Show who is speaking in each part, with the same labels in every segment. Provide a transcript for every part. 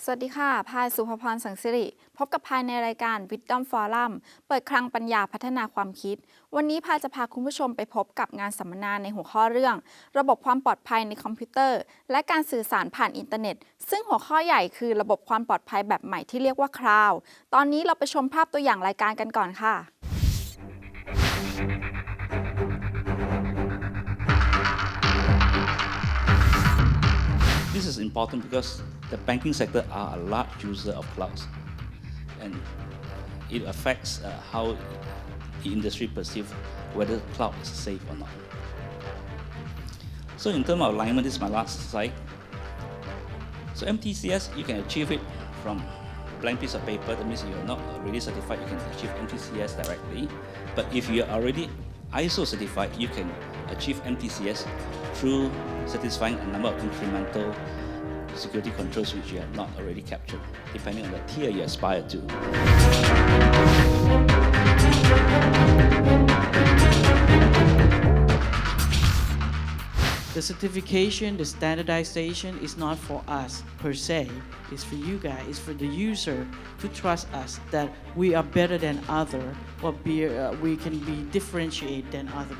Speaker 1: สวัสดีค่ะพายสุภพรสังสิริพบกับพายในรายการ Wisdom Forum เปิดคลังปัญญาพัฒนาความคิดวันนี้พายจะพาคุณผู้ชมไปพบกับงานสัมมนาในหัวข้อเรื่องระบบความปลอดภัยในคอมพิวเตอร์และการสื่อสารผ่านอินเทอร์เน็ตซึ่งหัวข้อใหญ่คือระบบความปลอดภัยแบบใหม่ที่เรียกว่าคลาวด์ตอนนี้เราไปชมภาพตัวอย่างรายการกันก่อนค่ะ
Speaker 2: This is important because the banking sector are a large user of clouds, and it affects how the industry perceives whether cloud is safe or not. So in terms of alignment, this is my last slide. So MTCS, you can achieve it from blank piece of paper. That means you're not already certified, you can achieve MTCS directly. But if you are already ISO certified, you can achieve MTCS through satisfying a number of incremental security controls which you have not already captured, depending on the tier you aspire to.
Speaker 3: The certification, the standardization is not for us per se. It's for you guys. It's for the user to trust us that we are better than other, or we can be differentiated than other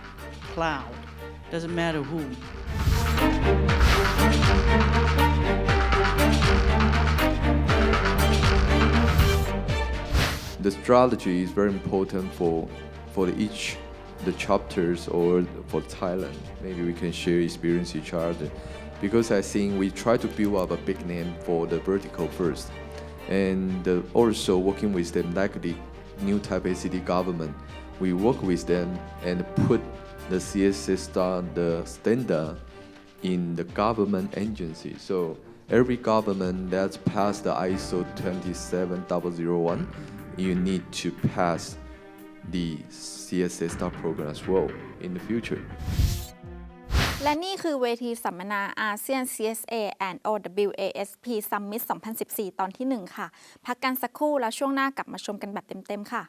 Speaker 3: cloud. Doesn't matter who.
Speaker 4: The strategy is very important for each the chapters or for Thailand. Maybe we can share experience each other, because I think we try to build up a big name for the vertical first, and also working with them like the new Taipei City government. We work with them and put the CSA standard in the government agency. So every government that's passed the ISO 27001, you need to pass the CSA star program as well in the future.
Speaker 1: และนี่คือเวทีสัมมนา ASEAN CSA OWASP Summit 2014 ตอนที่ 1 ค่ะ พักกันสักครู่แล้วช่วงหน้ากลับมาชมกันแบบเต็มๆค่ะ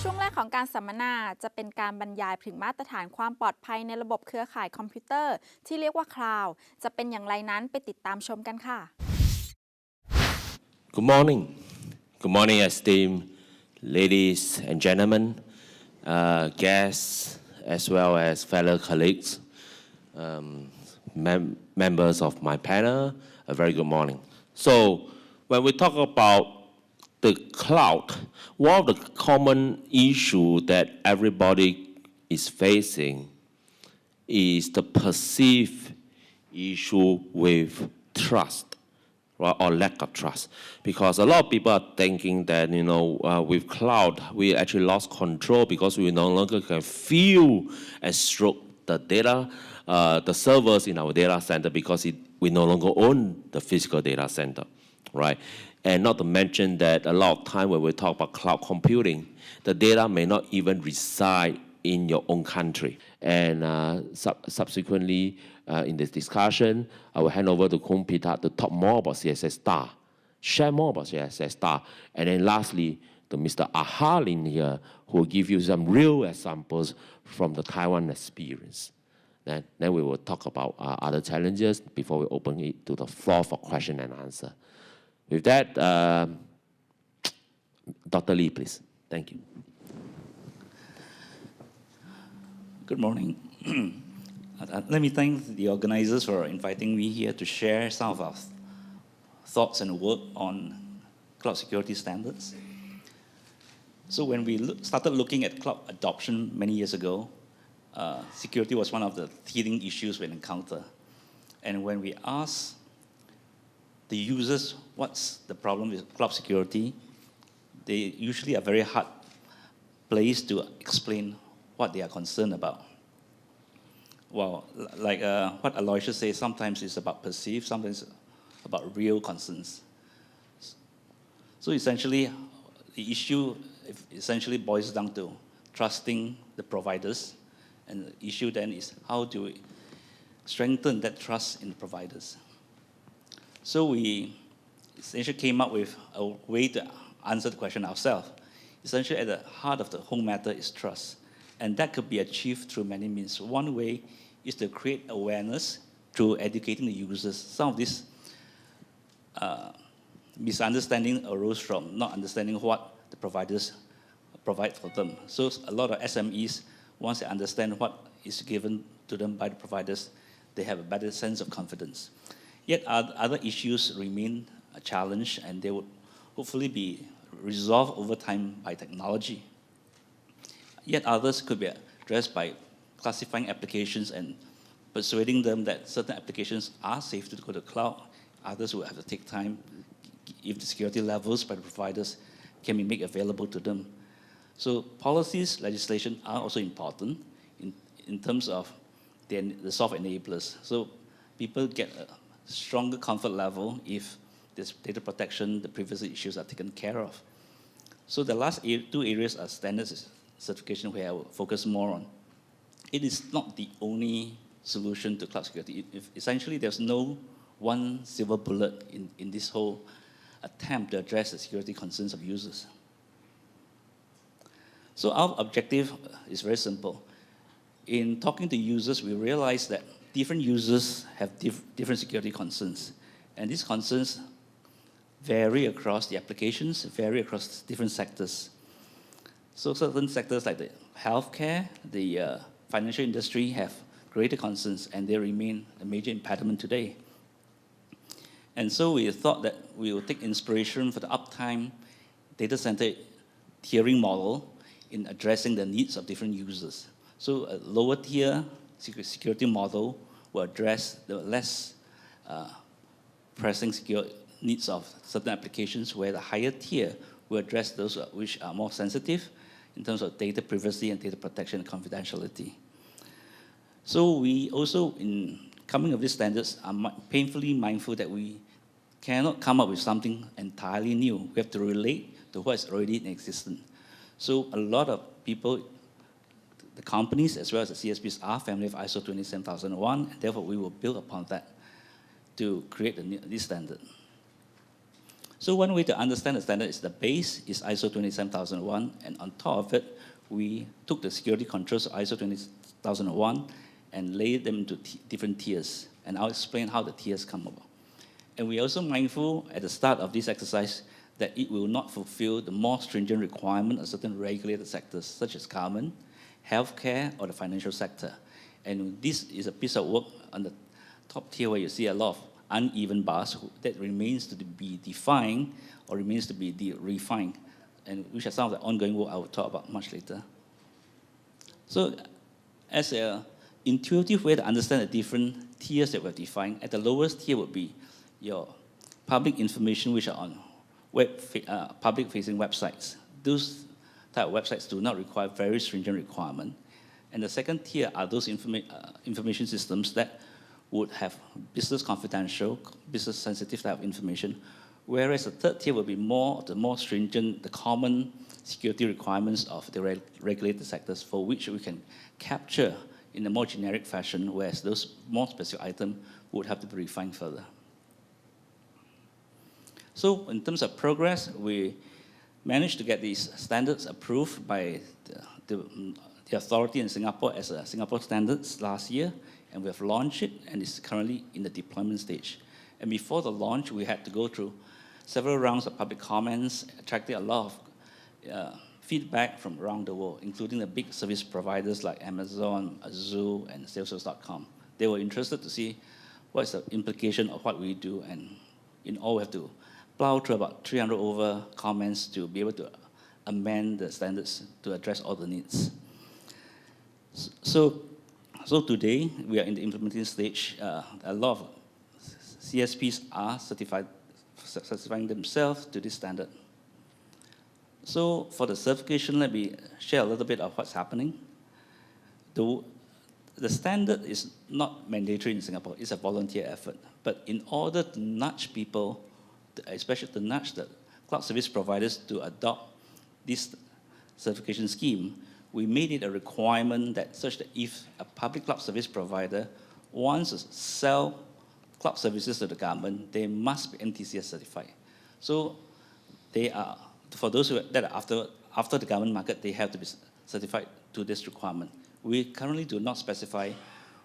Speaker 1: ช่วงแรกของการสัมมนาจะเป็นการบรรยายถึงมาตรฐานความปลอดภัยในระบบเครือข่ายคอมพิวเตอร์ที่เรียกว่าคลาวด์จะเป็นอย่างไรนั้นไปติดตามชมกันค่ะ
Speaker 5: Good morning. Good morning, esteemed ladies and gentlemen, guests, as well as fellow colleagues, members of my panel. A very good morning. So, when we talk about the cloud, one of the common issues that everybody is facing is the perceived issue with trust, right, or lack of trust. Because a lot of people are thinking that, with cloud, we actually lost control because we no longer can feel and stroke the data, the servers in our data center, because we no longer own the physical data center, right? And not to mention that a lot of time when we talk about cloud computing, the data may not even reside in your own country. And subsequently, in this discussion, I will hand over to Khun Pita to talk more about CSS Star, share more about CSS Star. And then lastly, to Mr. Ahalin here, who will give you some real examples from the Taiwan experience. Then we will talk about other challenges before we open it to the floor for question and answer. With that, Dr. Lee, please. Thank you.
Speaker 2: Good morning. Let me thank the organizers for inviting me here to share some of our thoughts and work on cloud security standards. So when we started looking at cloud adoption many years ago, security was one of the teething issues we encounter. And when we asked the users what's the problem with cloud security, they usually are very hard placed to explain what they are concerned about. well, like what Aloysius says, sometimes it's about perceived, sometimes about real concerns. So essentially, the issue essentially boils down to trusting the providers, and the issue then is how do we strengthen that trust in the providers. So we essentially came up with a way to answer the question ourselves. Essentially, at the heart of the whole matter is trust, and that could be achieved through many means. One way is to create awareness through educating the users. Some of this misunderstanding arose from not understanding what the providers provide for them. So a lot of SMEs, once they understand what is given to them by the providers, they have a better sense of confidence. Yet other issues remain a challenge, and they would hopefully be resolved over time by technology. Yet others could be addressed by classifying applications and persuading them that certain applications are safe to go to the cloud. Others will have to take time if the security levels by the providers can be made available to them. So policies, legislation are also important in terms of the soft enablers. So people get a stronger comfort level if this data protection, the privacy issues are taken care of. So the last two areas are standards certification, where I will focus more on. It is not the only solution to cloud security. Essentially, there's no one silver bullet in this whole attempt to address the security concerns of users. So our objective is very simple. In talking to users, we realize that different users have different security concerns. And these concerns vary across the applications, vary across different sectors. So certain sectors like the healthcare, the financial industry have greater concerns, and they remain a major impediment today. And so we thought that we would take inspiration for the uptime data center tiering model in addressing the needs of different users. So a lower tier security model will address the less pressing security needs of certain applications, where the higher tier will address those which are more sensitive in terms of data privacy and data protection and confidentiality. So we also, in coming up with these standards, are painfully mindful that we cannot come up with something entirely new. We have to relate to what is already in existence. So a lot of people, the companies as well as the CSPs are familiar with ISO 27001, and therefore we will build upon that to create this standard. So one way to understand the standard is the base is ISO 27001, and on top of it, we took the security controls of ISO 27001 and laid them into different tiers. And I'll explain how the tiers come about. And we're also mindful at the start of this exercise that it will not fulfill the more stringent requirement of certain regulated sectors, such as government, healthcare, or the financial sector. And this is a piece of work on the top tier where you see a lot of uneven bars that remains to be defined or remains to be refined, and which are some of the ongoing work I will talk about much later. So as an intuitive way to understand the different tiers that we're defined, at the lowest tier would be your public information which are on public-facing websites. Those type of websites do not require very stringent requirement. And the second tier are those information systems that would have business confidential, business sensitive type of information, whereas the third tier would be the more stringent, the common security requirements of the regulated sectors for which we can capture in a more generic fashion, whereas those more specific items would have to be refined further. So in terms of progress, we managed to get these standards approved by the authority in Singapore as a Singapore standards last year, and we have launched it, and it's currently in the deployment stage. And before the launch, we had to go through several rounds of public comments, attracting a lot of feedback from around the world, including the big service providers like Amazon, Azure, and Salesforce.com. They were interested to see what is the implication of what we do, and in all, we have to plow through about 300 over comments to be able to amend the standards to address all the needs. So today, we are in the implementing stage. A lot of CSPs are certifying themselves to this standard. So for the certification, let me share a little bit of what's happening. The the standard is not mandatory in Singapore, it's a volunteer effort. But in order to nudge people, especially to nudge the cloud service providers to adopt this certification scheme, we made it a requirement that such that if a public cloud service provider wants to sell cloud services to the government, they must be MTCS certified. So they are, for those that are after the government market, they have to be certified to this requirement. We currently do not specify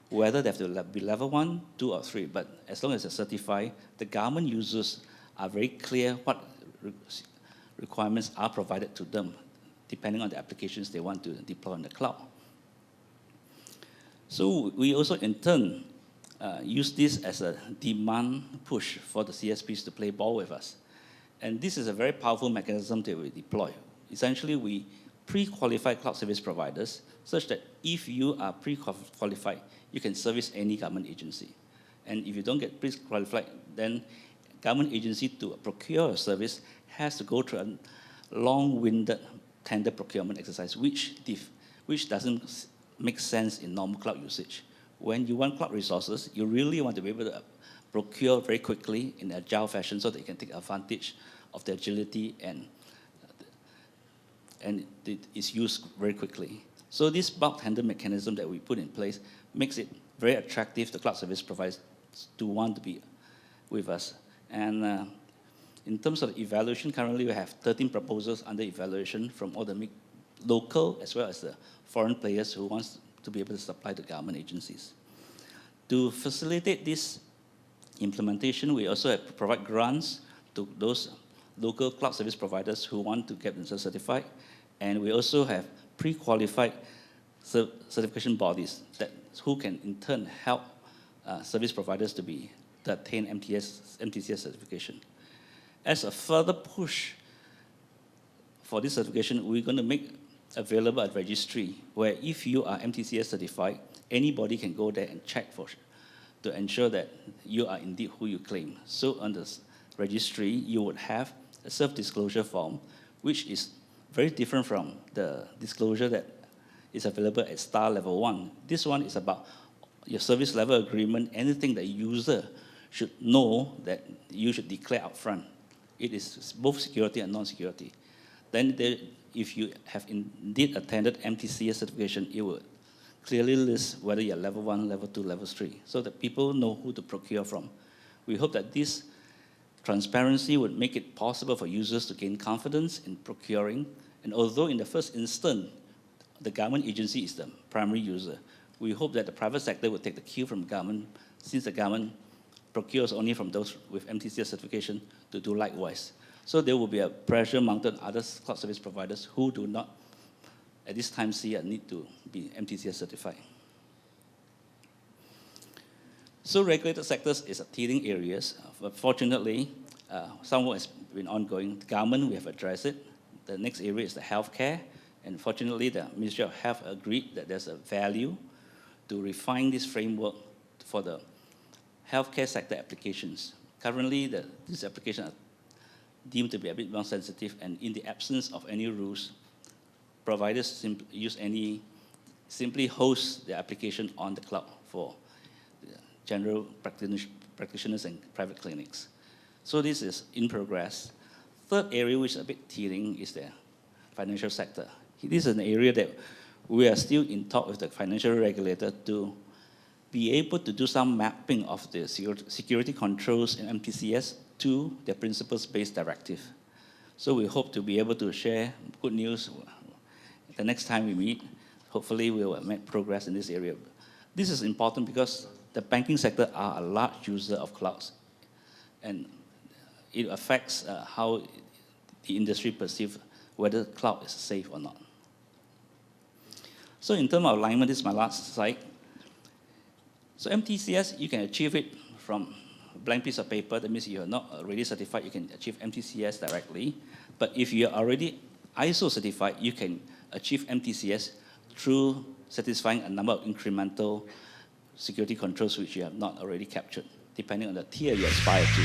Speaker 2: whether they have to be level 1, 2, or 3, but as long as they're certified, the government users are very clear what requirements are provided to them, depending on the applications they want to deploy on the cloud. So we also, in turn, use this as a demand push for the CSPs to play ball with us. And this is a very powerful mechanism that we deploy. Essentially, we pre-qualify cloud service providers such that if you are pre-qualified, you can service any government agency. And if you don't get pre-qualified, then government agency to procure a service has to go through a long-winded tender procurement exercise, which doesn't make sense in normal cloud usage. When you want cloud resources, you really want to be able to procure very quickly in an agile fashion so that you can take advantage of the agility and it is used very quickly. So this bulk tender mechanism that we put in place makes it very attractive to cloud service providers to want to be with us. And in terms of evaluation, currently we have 13 proposals under evaluation from all the local as well as the foreign players who wants to be able to supply to government agencies. To facilitate this implementation, we also have to provide grants to those local cloud service providers who want to get themselves certified. And we also have pre-qualified certification bodies who can in turn help service providers to attain MTCS certification. As a further push for this certification, we're going to make available a registry where if you are MTCS certified, anybody can go there and check to ensure that you are indeed who you claim. So on this registry, you would have a self-disclosure form, which is very different from the disclosure that is available at Star Level 1. This one is about your service level agreement, anything that user should know that you should declare upfront. It is both security and non-security. Then if you have indeed attended MTCS certification, it will clearly list whether you're level 1, level 2, level 3, so that people know who to procure from. We hope that this transparency would make it possible for users to gain confidence in procuring. And although in the first instance, the government agency is the primary user, we hope that the private sector will take the cue from government, since the government procures only from those with MTCS certification, to do likewise. So there will be a pressure mounted on other cloud service providers who do not at this time see a need to be MTCS certified. So regulated sectors is a teething areas. Fortunately, some work has been ongoing. The government, we have addressed it. The next area is the healthcare. And fortunately, the Ministry of Health agreed that there's a value to refine this framework for the healthcare sector applications. Currently, these applications are deemed to be a bit more sensitive, and in the absence of any rules, providers simply host the application on the cloud for general practitioners and private clinics. So this is in progress. Third area, which is a bit teething, is the financial sector. This is an area that we are still in talk with the financial regulator to be able to do some mapping of the security controls in MTCS to the principles-based directive. So we hope to be able to share good news the next time we meet. Hopefully we will make progress in this area. This is important because the banking sector are a large user of clouds, and it affects how the industry perceives whether cloud is safe or not. So in terms of alignment, this is my last slide. So MTCS, you can achieve it from a blank piece of paper. That means you are not already certified, you can achieve MTCS directly. But if you are already ISO certified, you can achieve MTCS through satisfying a number of incremental security controls which you have not already captured, depending on the tier you aspire to.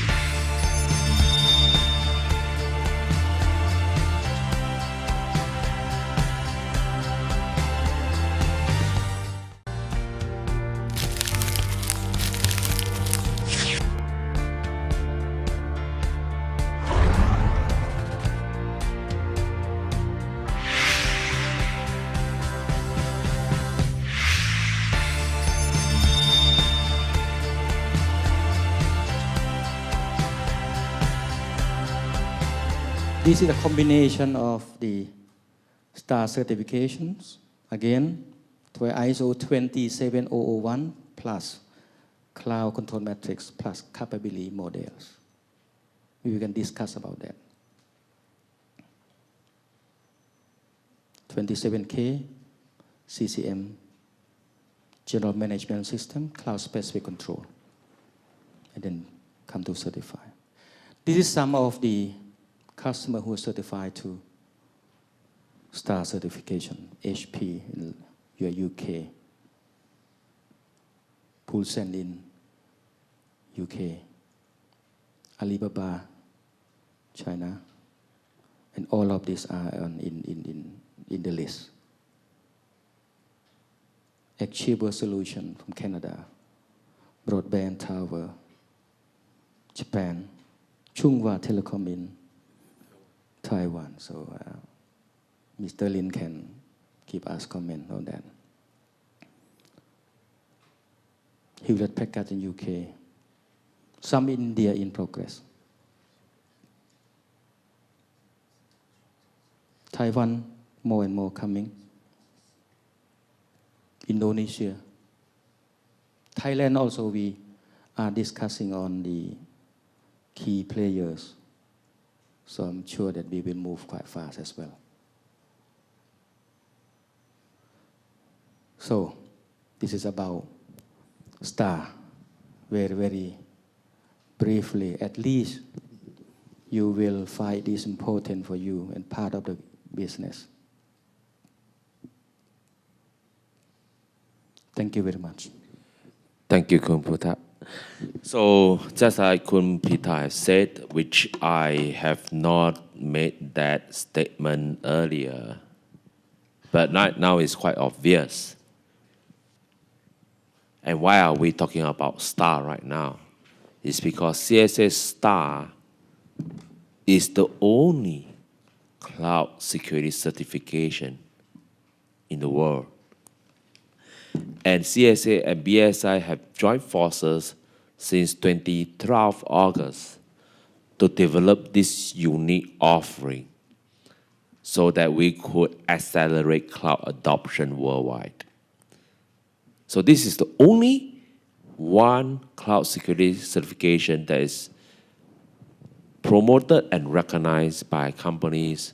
Speaker 6: This is a combination of the STAR certifications, again, to ISO 27001 plus cloud control matrix plus capability models. We can discuss about that. 27K, CCM, General Management System, Cloud Specific Control, and then come to certify. This is some of the customers who are certified to STAR certification, HP in UK, Pulsen in UK, Alibaba, China, and all of these are in the list. Achiever Solution from Canada, Broadband Tower, Japan, Chunghwa Telecom in Taiwan. So Mr. Lin can give us comment on that. Hewlett Packard in UK, some in India in progress. Taiwan, more and more coming. Indonesia. Thailand also we are discussing on the key players. So I'm sure that we will move quite fast as well. So this is about STAR. Very, very briefly, at least you will find this important for you and part of the business. Thank you very much.
Speaker 5: Thank you, Kun Puta. So, just like Kun Pita has said, which I have not made that statement earlier, but now it's quite obvious. And why are we talking about STAR right now? It's because CSA STAR is the only cloud security certification in the world. And CSA and BSI have joined forces since 2012 August to develop this unique offering so that we could accelerate cloud adoption worldwide. So this is the only one cloud security certification that is promoted and recognized by companies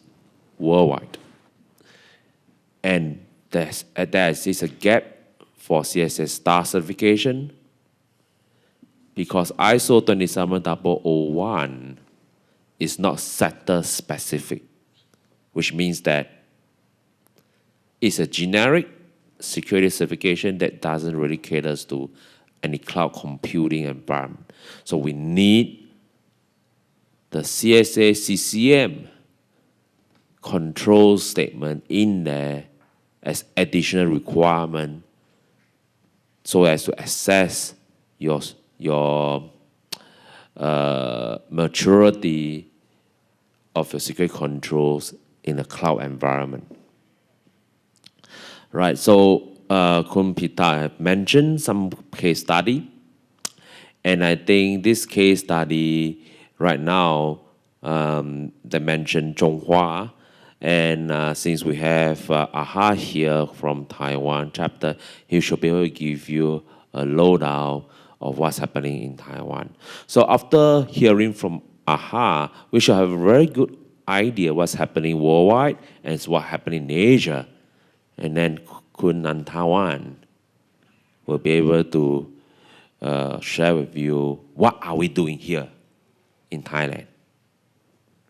Speaker 5: worldwide. And there is a gap for CSA STAR certification because ISO 27001 is not sector specific, which means that it's a generic security certification that doesn't really cater to any cloud computing environment. So we need the CSA CCM control statement in there as additional requirement so as to assess your maturity of your security controls in a cloud environment. Right, so Kun Pita have mentioned some case study, and I think this case study right now, they mentioned Zhonghua, and since we have AHA here from Taiwan chapter, he should be able to give you a lowdown of what's happening in Taiwan. So after hearing from AHA, we should have a very good idea what's happening worldwide and what's happening in Asia. And then Kun Nantawan will be able to share with you what are we doing here in Thailand.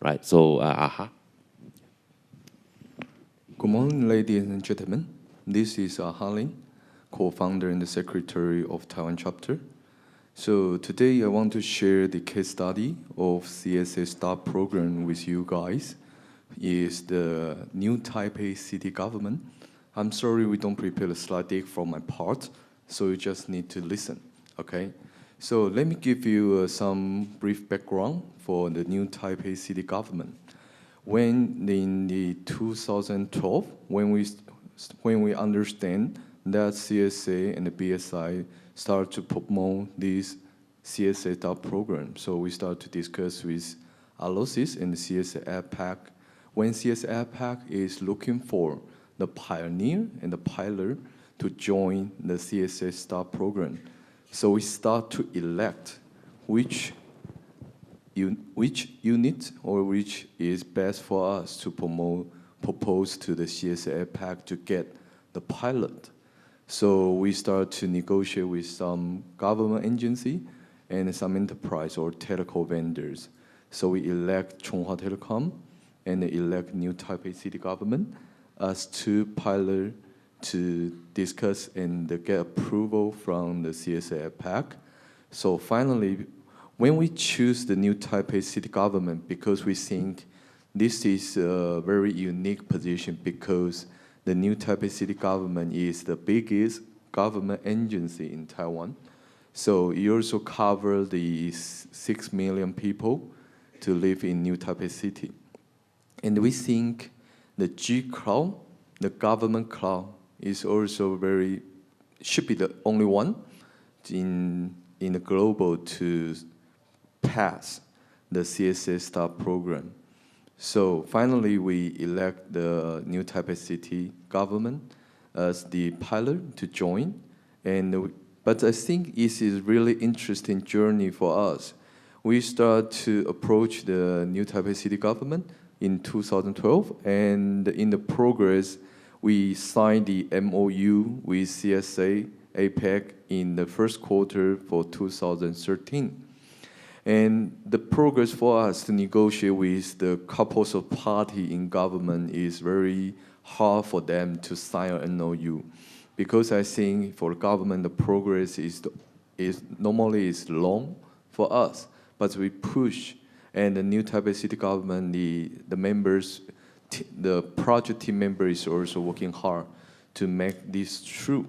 Speaker 5: Right, so AHA.
Speaker 4: Good morning, ladies and gentlemen. This is AHA Lin, co-founder and the secretary of Taiwan Chapter. So today I want to share the case study of CSA STAR program with you guys. Is the new Taipei city government. I'm sorry we don't prepare a slide deck from my part, so you just need to listen, okay? So let me give you some brief background for the new Taipei city government. When in the 2012, when we understand that CSA and the BSI start to promote this CSA STAR program, so we start to discuss with ALOSIS and CSA APAC. When CSA APAC is looking for the pioneer and the pilot to join the CSA STAR program, so we start to elect which unit or which is best for us to propose to the CSA APAC to get the pilot. So we start to negotiate with some government agency and some enterprise or telco vendors. So we elect Chunghwa Telecom and elect New Taipei City Government as two pilots to discuss and get approval from the CSA APAC. So finally, when we choose the New Taipei City Government, because we think this is a very unique position because the New Taipei City Government is the biggest government agency in Taiwan. So it also covers the 6 million people to live in New Taipei City. And we think the G cloud, the government cloud, is also should be the only one in the global to pass the CSA STAR program. So finally, we elect the New Taipei City government as the pilot to join. But I think this is really interesting journey for us. We start to approach the New Taipei City government in 2012, and in the progress, we signed the MOU with CSA APAC in the first quarter for 2013. And the progress for us to negotiate with the couples of party in government is very hard for them to sign an MOU, because I think for government the progress is normally long for us, but we push, and the New Taipei City government, the members, the project team member is also working hard to make this true.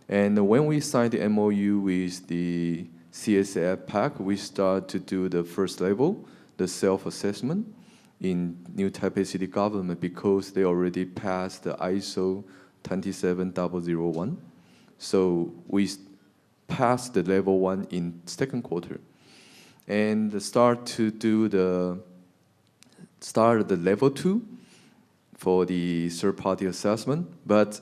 Speaker 4: And when we signed the MOU with the CSA APAC, we start to do the first level, the self-assessment in New Taipei City government, because they already passed the ISO 27001. So we passed the level 1 in second quarter, and start the level 2 for the third-party assessment. But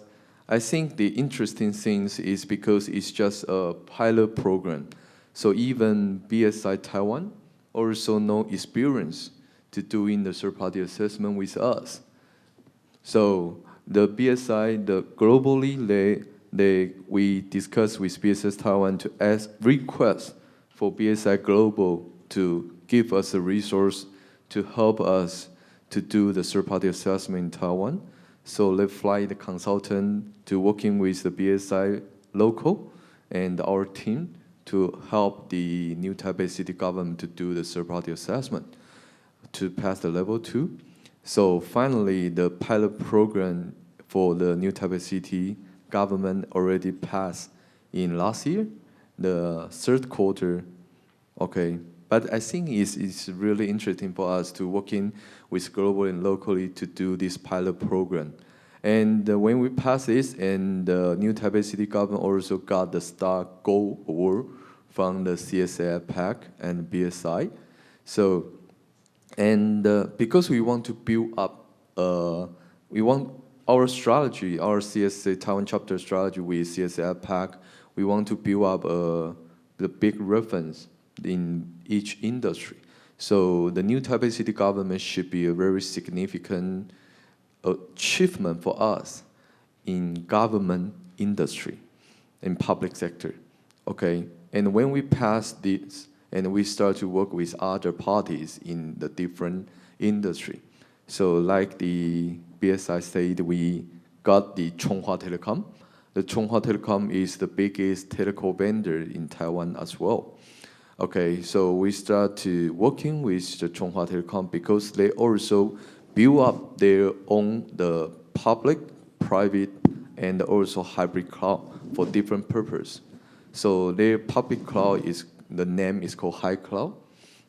Speaker 4: I think the interesting thing is because it's just a pilot program. So even BSI Taiwan also no experience to doing the third-party assessment with us. So the BSI, globally, we discussed with BSI Taiwan to request for BSI Global to give us a resource to help us to do the third-party assessment in Taiwan. So they fly the consultant to working with the BSI local and our team to help the New Taipei City government to do the third-party assessment to pass the level 2. So finally, the pilot program for the New Taipei City government already passed in last year, the third quarter. Okay, but I think it's really interesting for us to working with global and locally to do this pilot program. And when we pass this, and the New Taipei City government also got the Star Gold Award from the CSA APAC and BSI. So, and because we want to build up, we want our strategy, our CSA Taiwan Chapter strategy with CSA APAC, we want to build up the big reference in each industry. So the New Taipei City government should be a very significant achievement for us in government industry, in public sector, okay? And when we pass this, and we start to work with other parties in the different industry, so like the BSI said, we got the Chunghwa Telecom. The Chunghwa Telecom is the biggest telco vendor in Taiwan as well. Okay, so we start to working with the Chunghwa Telecom because they also build up their own the public, private, and also hybrid cloud for different purpose. So their public cloud the name is called High Cloud,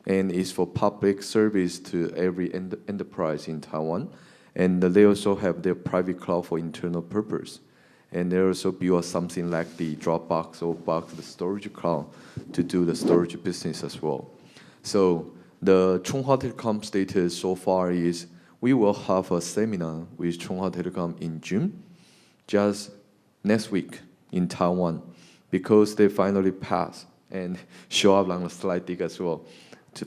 Speaker 4: and it's for public service to every enterprise in Taiwan. And they also have their private cloud for internal purpose. And they also build something like the Dropbox or Box, the storage cloud, to do the storage business as well. So the Chunghwa Telecom status so far is we will have a seminar with Chunghwa Telecom in June, just next week in Taiwan, because they finally passed and show up on the slide deck as well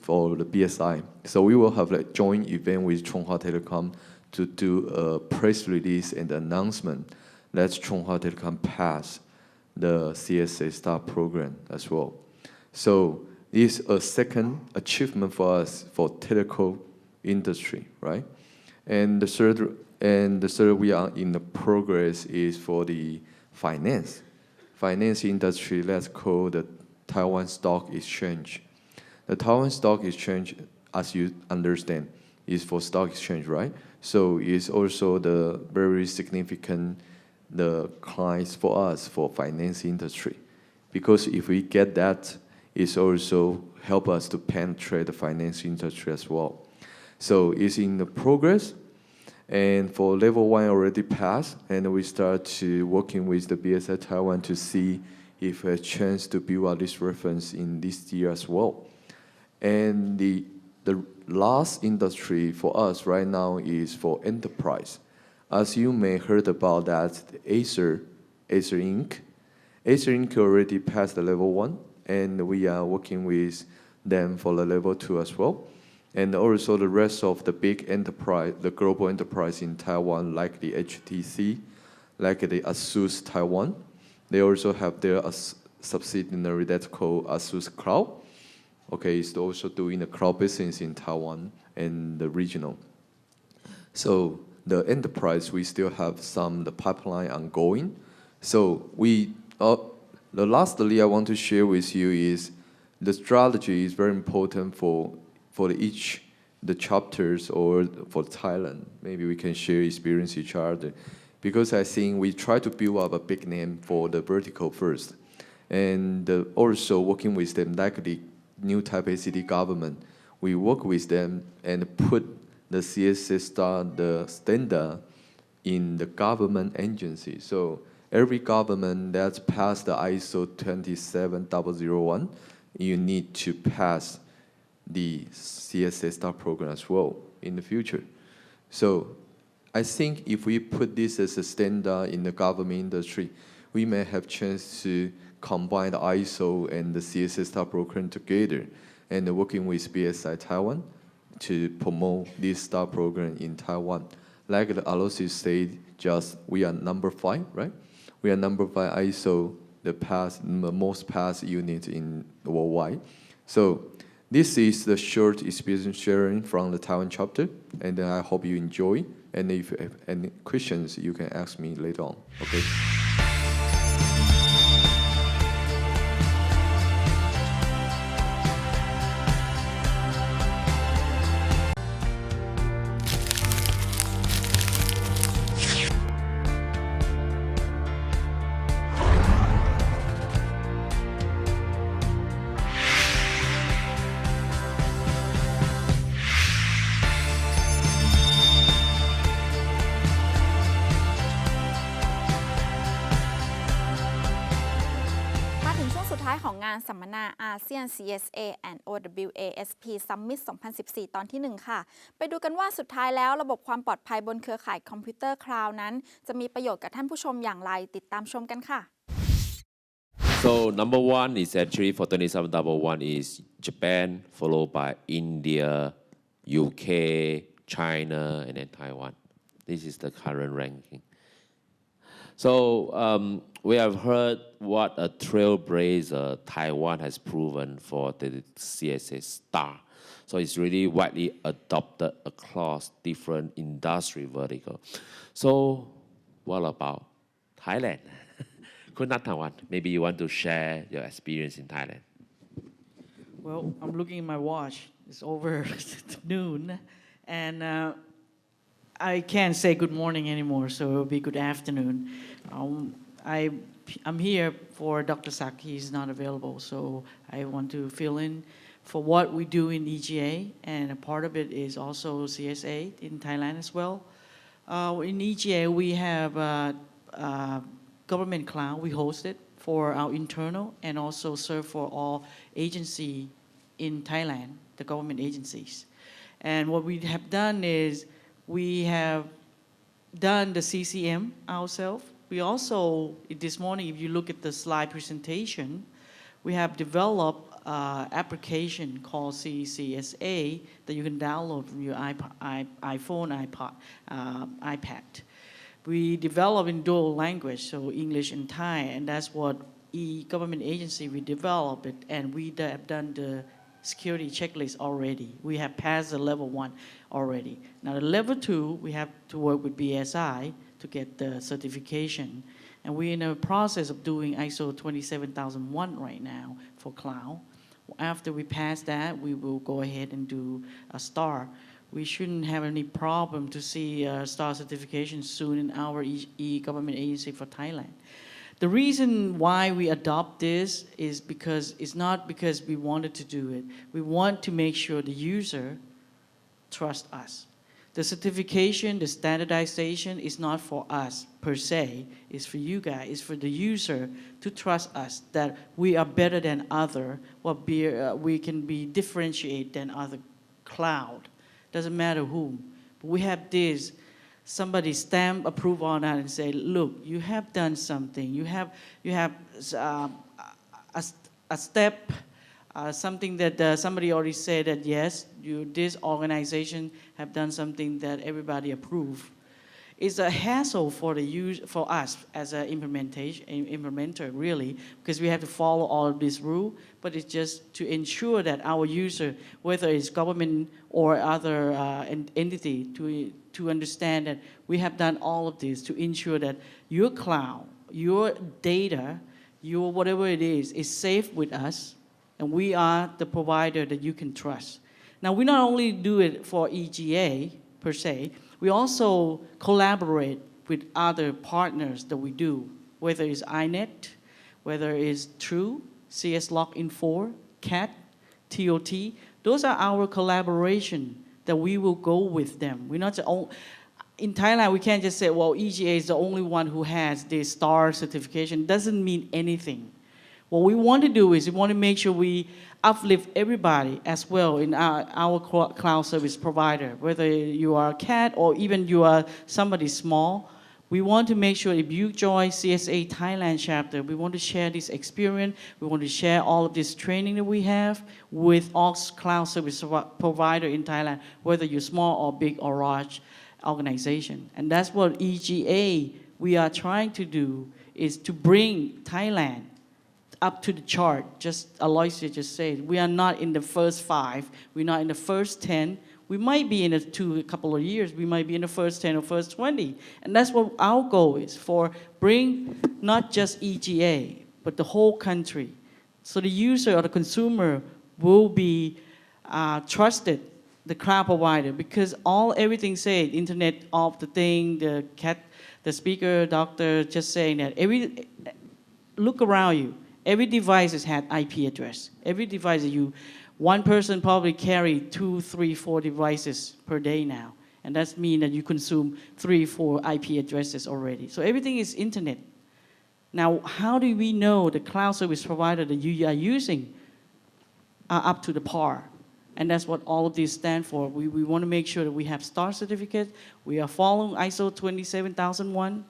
Speaker 4: for the BSI. So we will have a joint event with Chunghwa Telecom to do a press release and announcement that Chunghwa Telecom passed the CSA Star program as well. So it's a second achievement for us for telecom industry, right? And the third we are in the progress is for the finance industry. Let's call the Taiwan Stock Exchange. The Taiwan Stock Exchange, as you understand, is for stock exchange, right? So it's also the very significant the clients for us for finance industry, because if we get that, it's also help us to penetrate the finance industry as well. So it's in the progress, and for level 1 already passed, and we start to working with the BSI Taiwan to see if a chance to build out this reference in this year as well. And the last industry for us right now is for enterprise. As you may heard about that, Acer Inc. Acer Inc. already passed the level 1, and we are working with them for the level 2 as well. And also the rest of the big enterprise, the global enterprise in Taiwan, like the HTC, like the ASUS Taiwan. They also have their subsidiary that's called ASUS Cloud. Okay, it's also doing the cloud business in Taiwan and the regional. So the enterprise, we still have the pipeline ongoing. So the lastly I want to share with you is the strategy is very important for the chapters or for Thailand. Maybe we can share experience each other, because I think we try to build up a big name for the vertical first, and also working with them like the new Taipei City government. We work with them and put the CSA Star, the standard in the government agency. So every government that's passed the ISO 27001, you need to pass the CSA Star program as well in the future. So I think if we put this as a standard in the government industry, we may have chance to combine the ISO and the CSA Star program together, and working with BSI Taiwan to promote this Star program in Taiwan. Like the Aloysius said, we are number 5, right? We are number 5 ISO, the most passed unit in worldwide. So this is the short experience sharing from the Taiwan chapter, and I hope you enjoy. And if you have any questions, you can ask me later on. Okay.
Speaker 1: ของงานสัมมนา ASEAN CSA OWASP Summit 2014 ตอนที่ 1 ค่ะ ไปดูกันว่าสุดท้ายแล้วระบบความปลอดภัยบนเครือข่ายคอมพิวเตอร์คลาวด์นั้นจะมีประโยชน์กับท่านผู้ชมอย่างไรติดตามชมกันค่ะ
Speaker 5: So number 1 is actually for 2711 is Japan, followed by India, UK, China, and then Taiwan. This is the current ranking. So we have heard what a trailblazer Taiwan has proven for the CSA Star. So it's really widely adopted across different industry verticals. So what about Thailand? Kunat Taiwan, maybe you want to share your experience in Thailand.
Speaker 3: Well, I'm looking at my watch. It's over noon, and I can't say good morning anymore, so it'll be good afternoon. I'm here for Dr. Sak. He's not available, so I want to fill in for what we do in EGA, and a part of it is also CSA in Thailand as well. In EGA, we have government cloud. We host it for our internal and also serve for all agency in Thailand, the government agencies. And what we have done is we have done the CCM ourselves. We also, this morning, if you look at the slide presentation, we have developed an application called CSA that you can download from your iPhone, iPad. We develop in dual language, so English and Thai, and that's what government agency we developed it, and we have done the security checklist already. We have passed the level 1 already. Now the level 2, we have to work with BSI to get the certification. And we're in the process of doing ISO 27001 right now for cloud. After we pass that, we will go ahead and do a STAR. We shouldn't have any problem to see STAR certification soon in our government agency for Thailand. The reason why we adopt this is because it's not because we wanted to do it. We want to make sure the user trusts us. The certification, the standardization is not for us per se. It's for you guys. It's for the user to trust us that we are better than other, or we can be differentiated than other cloud. Doesn't matter whom. But we have this. Somebody stamp approve on that and say, look, you have done something. You have a step, something that somebody already said that yes, this organization have done something that everybody approve. It's a hassle for us as an implementer really, because we have to follow all of this rule. But it's just to ensure that our user, whether it's government or other entity, to understand that we have done all of this to ensure that your cloud, your data, your whatever it is safe with us, and we are the provider that you can trust. Now, we not only do it for EGA per se, we also collaborate with other partners that we do, whether it's INET, whether it's True, CS Login 4, CAT, TOT. Those are our collaboration that we will go with them. We're not in Thailand, we can't just say, well, EGA is the only one who has the STAR certification. It doesn't mean anything. What we want to do is we want to make sure we uplift everybody as well in our cloud service provider, whether you are a CAT or even you are somebody small. We want to make sure if you join CSA Thailand Chapter, we want to share this experience. We want to share all of this training that we have with all cloud service provider in Thailand, whether you're small or big or large organization. And that's what EGA we are trying to do, is to bring Thailand up to the chart. Just Aloysia just said, we are not in the first 5, we're not in the first 10. We might be in a couple of years, we might be in the first 10 or first 20. And that's what our goal is, for bring not just EGA, but the whole country. So the user or the consumer will be trusted the cloud provider, because everything said, Internet of the thing, the speaker, doctor just saying that look around you. Every device has had IP address. Every device one person probably carry 2, 3, 4 devices per day now. And that means that you consume 3, 4 IP addresses already. So everything is internet. Now, how do we know the cloud service provider that you are using are up to the par? And that's what all of these stand for. We want to make sure that we have STAR certificate. We are following ISO 27001.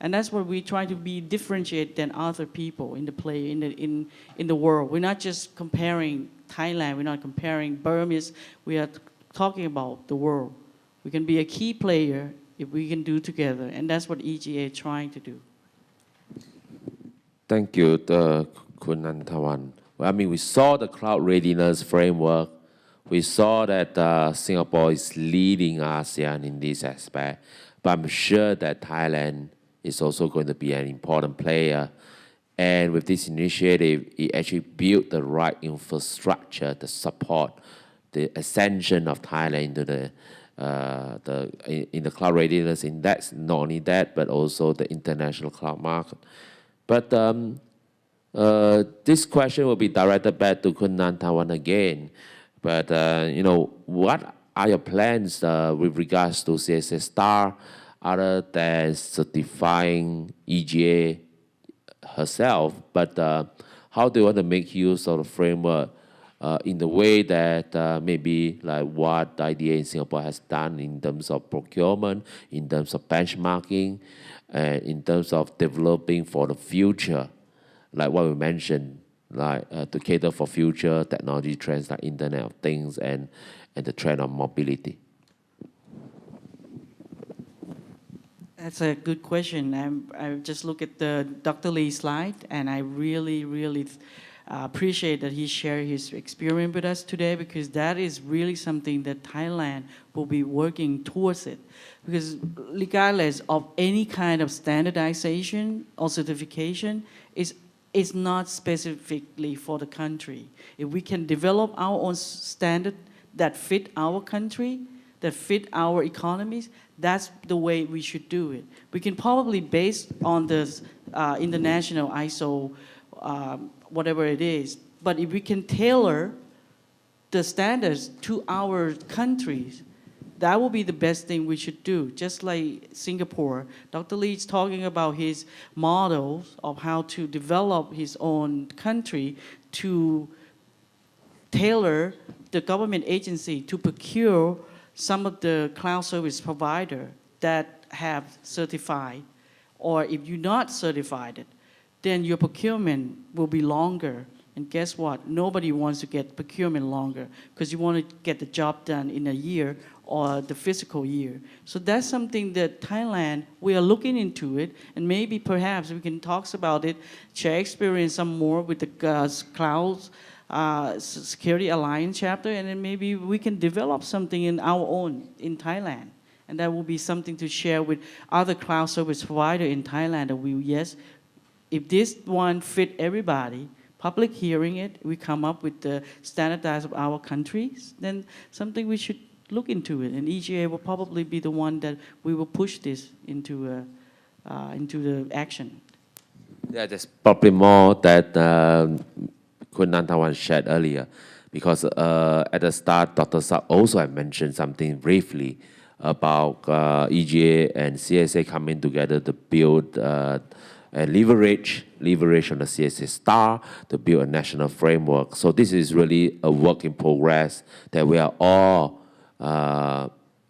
Speaker 3: And that's what we try to be differentiated than other people in the world. We're not just comparing Thailand. We're not comparing Burmese. We are talking about the world. We can be a key player if we can do together. And that's what EGA is trying to do.
Speaker 5: Thank you, Khun Nantawan. I mean, we saw the cloud readiness framework. We saw that Singapore is leading ASEAN in this aspect. But I'm sure that Thailand is also going to be an important player. And with this initiative, it actually built the right infrastructure to support the ascension of Thailand into in the cloud readiness index. Not only that, but also the international cloud market. But this question will be directed back to Khun Nantawan again. But what are your plans with regards to CSA STAR, other than certifying EGA herself, but how do you want to make use of the framework in the way that maybe like what the IDA in Singapore has done in terms of procurement, in terms of benchmarking, and in terms of developing for the future, like what we mentioned, like to cater for future technology trends like Internet of Things and the trend of mobility.
Speaker 3: That's a good question. I just look at the Dr. Lee's slide, and I really appreciate that he shared his experience with us today, because that is really something that Thailand will be working towards it. Because regardless of any kind of standardization or certification, it's not specifically for the country. If we can develop our own standard that fit our country, that fit our economies, that's the way we should do it. We can probably base on the international ISO, whatever it is, but if we can tailor the standards to our countries, that will be the best thing we should do. Just like Singapore, Dr. Lee is talking about his models of how to develop his own country to tailor the government agency to procure some of the cloud service provider that have certified, or if you're not certified, then your procurement will be longer. And guess what? Nobody wants to get procurement longer because you want to get the job done in a year or the fiscal year. So that's something that Thailand, we are looking into it, and maybe perhaps we can talk about it, share experience some more with the Cloud Security Alliance chapter, and then maybe we can develop something in our own in Thailand. And that will be something to share with other cloud service provider in Thailand that we, yes, if this one fit everybody, public hearing it, we come up with the standardize of our countries, then something we should look into it. And EGA will probably be the one that we will push this into the action.
Speaker 5: Yeah, there's probably more that Kun Nantawan shared earlier, because at the start, Dr. Sak also had mentioned something briefly about EGA and CSA coming together to build and leverage on the CSA star to build a national framework. So this is really a work in progress that we are all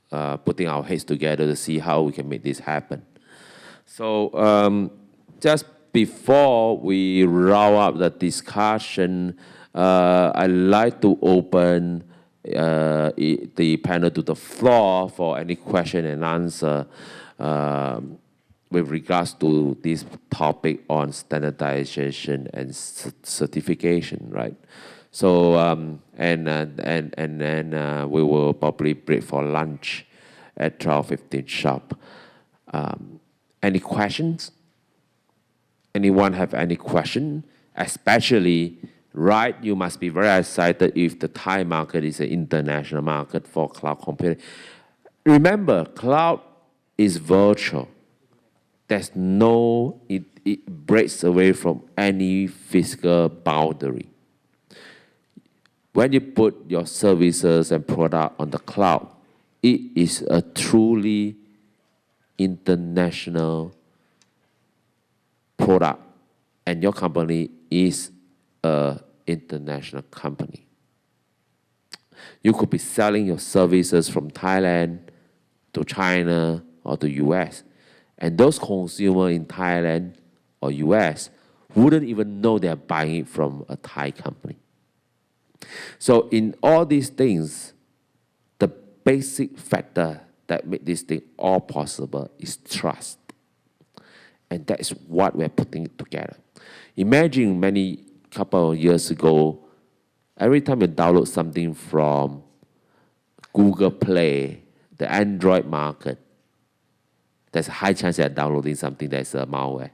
Speaker 5: putting our heads together to see how we can make this happen. So just before we round up the discussion, I'd like to open the panel to the floor for any question and answer with regards to this topic on standardization and certification, right? So and then we will probably break for lunch at 12:15 sharp. Any questions? Anyone have any question? Especially, right, you must be very excited if the Thai market is an international market for cloud computing. Remember, cloud is virtual. There's no, it breaks away from any physical boundary. When you put your services and product on the cloud, it is a truly international product, and your company is an international company. You could be selling your services from Thailand to China or to US, and those consumers in Thailand or US wouldn't even know they're buying it from a Thai company. So in all these things, the basic factor that make this thing all possible is trust. And that is what we're putting together. Imagine many couple of years ago, every time you download something from Google Play, the Android market, there's a high chance you're downloading something that's a malware.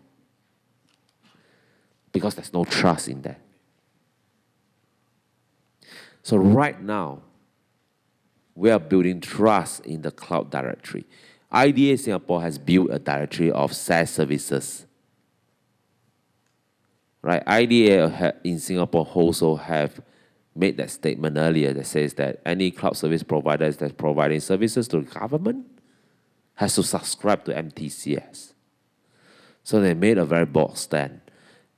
Speaker 5: Because there's no trust in that. So right now, we are building trust in the cloud directory. IDA Singapore has built a directory of SaaS services. Right? IDA in Singapore also have made that statement earlier that says that any cloud service provider that's providing services to the government has to subscribe to MTCS. So they made a very bold stand.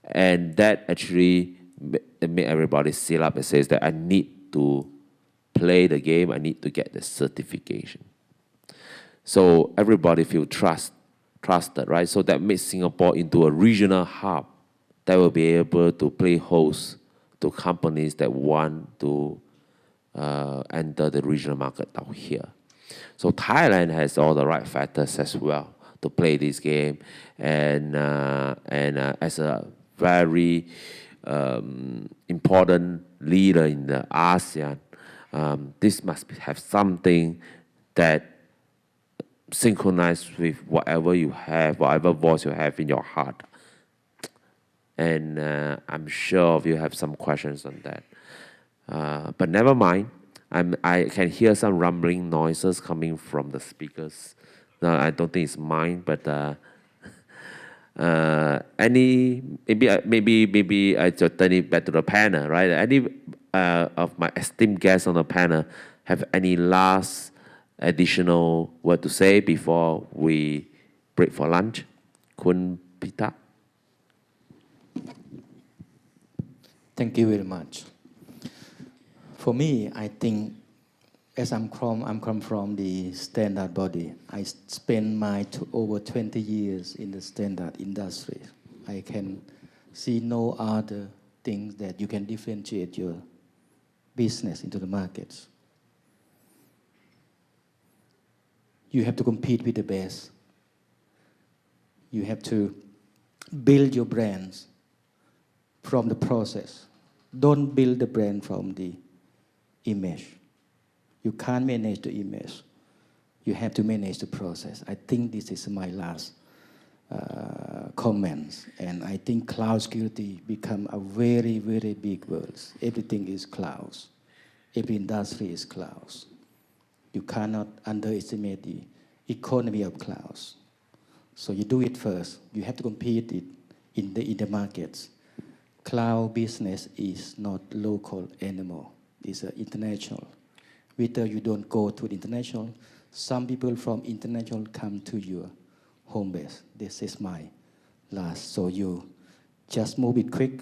Speaker 5: And that actually make everybody sit up and says that I need to play the game, I need to get the certification. So everybody feel trusted, right? So that makes Singapore into a regional hub that will be able to play host to companies that want to enter the regional market out here. So Thailand has all the right factors as well to play this game, and as a very important leader in the ASEAN, this must have something that synchronized with whatever you have, whatever voice you have in your heart. And I'm sure you have some questions on that. But never mind. I can hear some rumbling noises coming from the speakers. No, I don't think it's mine, but maybe I just turn it back to the panel, right? Any of my esteemed guests on the panel have any last additional word to say before we break for lunch? Kun Pita.
Speaker 6: Thank you very much. For me, I think, as I'm come from the standard body. I spent my over 20 years in the standard industry. I can see no other things that you can differentiate your business into the markets. You have to compete with the best. You have to build your brands from the process. Don't build the brand from the image. You can't manage the image. You have to manage the process. I think this is my last comments. And I think cloud security become a very, very big word. Everything is clouds. Every industry is clouds. You cannot underestimate the economy of clouds. So you do it first. You have to compete it in the markets. Cloud business is not local anymore. It's international. Whether you don't go to the international, some people from international come to your home base. This is my last. So you just move it quick,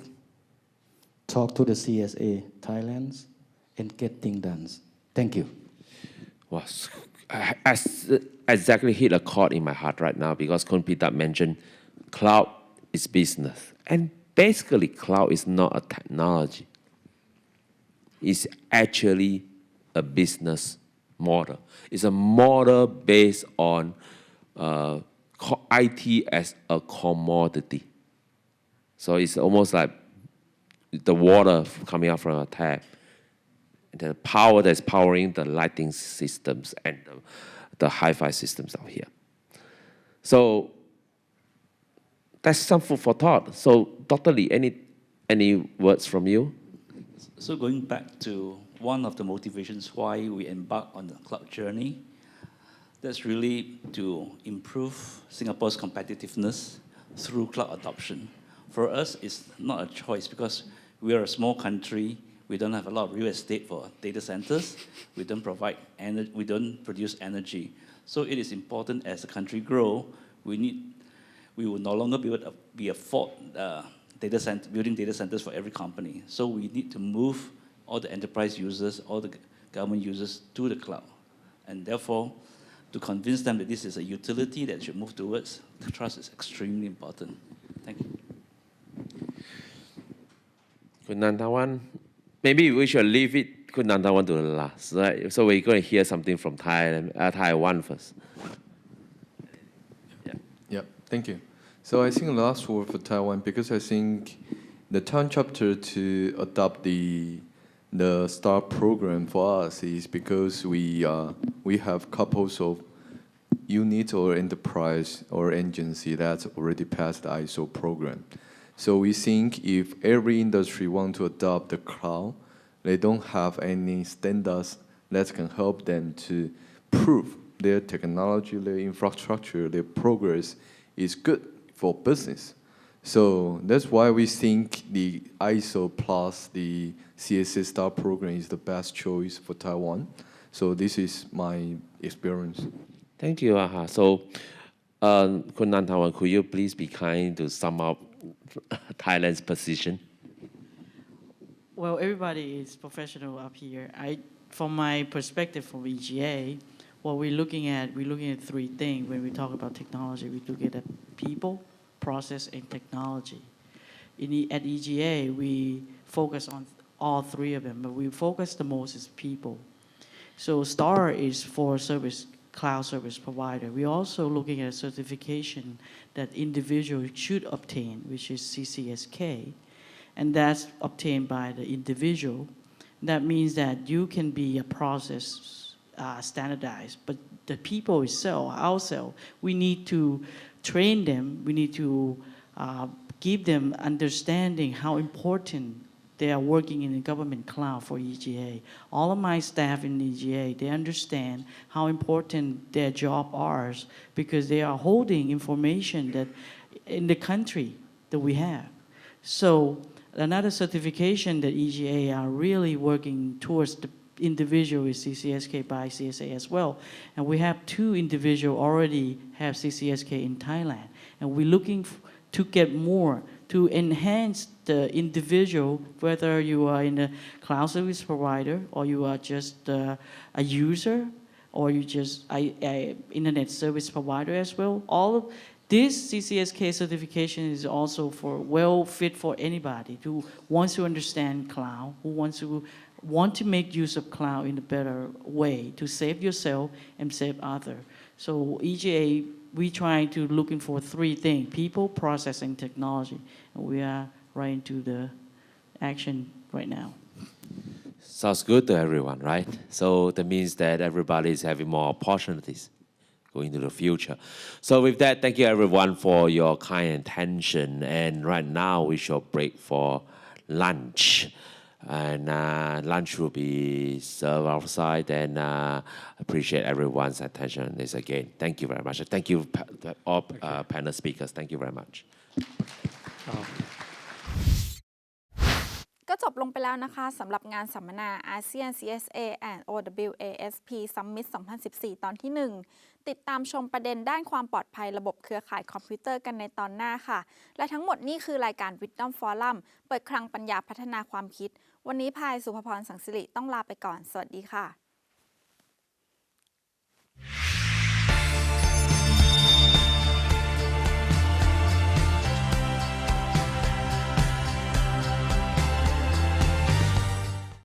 Speaker 6: talk to the CSA Thailand, and get things done. Thank you.
Speaker 5: Wow. I exactly hit a chord in my heart right now because Kun Pita mentioned cloud is business. And basically, cloud is not a technology. It's actually a business model. It's a model based on IT as a commodity. So it's almost like the water coming out from a tap. The power that's powering the lighting systems and the hi-fi systems out here. So that's some food for thought. So Dr. Lee, any words from you?
Speaker 2: So going back to one of the motivations why we embark on the cloud journey, that's really to improve Singapore's competitiveness through cloud adoption. For us, it's not a choice because we are a small country. We don't have a lot of real estate for data centers. We don't provide energy. We don't produce energy. So it is important as the country grow. We will no longer be able to afford building data centers for every company. So we need to move all the enterprise users, all the government users to the cloud. And therefore, to convince them that this is a utility that should move towards, the trust is extremely important. Thank you.
Speaker 5: Kun Nantawan, maybe we should leave it Kun Nantawan to the last, right? So we're going to hear something from Taiwan first.
Speaker 4: Yeah, thank you. So I think last word for Taiwan, because I think the Thailand chapter to adopt the STAR program for us is because we have couples of units or enterprise or agency that's already passed the ISO program. So we think if every industry wants to adopt the cloud, they don't have any standards that can help them to prove their technology, their infrastructure, their progress is good for business. So that's why we think the ISO plus the CSA STAR program is the best choice for Taiwan. So this is my experience.
Speaker 5: Thank you, Aha. So, Kun Nantawan, could you please be kind to sum up Thailand's position?
Speaker 3: Well, everybody is professional up here. From my perspective from EGA, what we're looking at three things when we talk about technology. We look at people, process, and technology. At EGA, we focus on all three of them, but we focus the most is people. So STAR is for cloud service provider. We're also looking at a certification that individuals should obtain, which is CCSK, and that's obtained by the individual. That means that you can be a process standardized, but the people itself, ourselves, we need to train them, we need to give them understanding how important they are working in the government cloud for EGA. All of my staff in EGA, they understand how important their job are because they are holding information that in the country that we have. So another certification that EGA are really working towards the individual is CCSK by CSA as well. And we have 2 individuals already have CCSK in Thailand. And we're looking to get more to enhance the individual, whether you are in a cloud service provider or you are just a user or you just a internet service provider as well. All of this CCSK certification is also well fit for anybody who wants to understand cloud, who want to make use of cloud in a better way to save yourself and save others. So EGA, we trying to looking for 3 things: people, process, and technology. And we are right into the action right now.
Speaker 5: Sounds good to everyone, right? So that means that everybody is having more opportunities going into the future. So with that, thank you everyone for your kind attention. And right now we shall break for lunch. And lunch will be served outside, and appreciate everyone's attention on this again. Thank you very much. Thank you all panel speakers. Thank you very much.
Speaker 1: ก็จบลงไปแล้วนะคะสำหรับงานสัมมนา ASEAN CSA OWASP Summit 2014 ตอนที่ 1 ติดตามชมประเด็นด้านความปลอดภัยระบบเครือข่ายคอมพิวเตอร์กันในตอนหน้าค่ะและทั้งหมดนี่คือรายการ Wisdom Forum เปิดคลังปัญญาพัฒนาความคิดวันนี้พายสุภพรสังสิริต้องลาไปก่อนสวัสดีค่ะ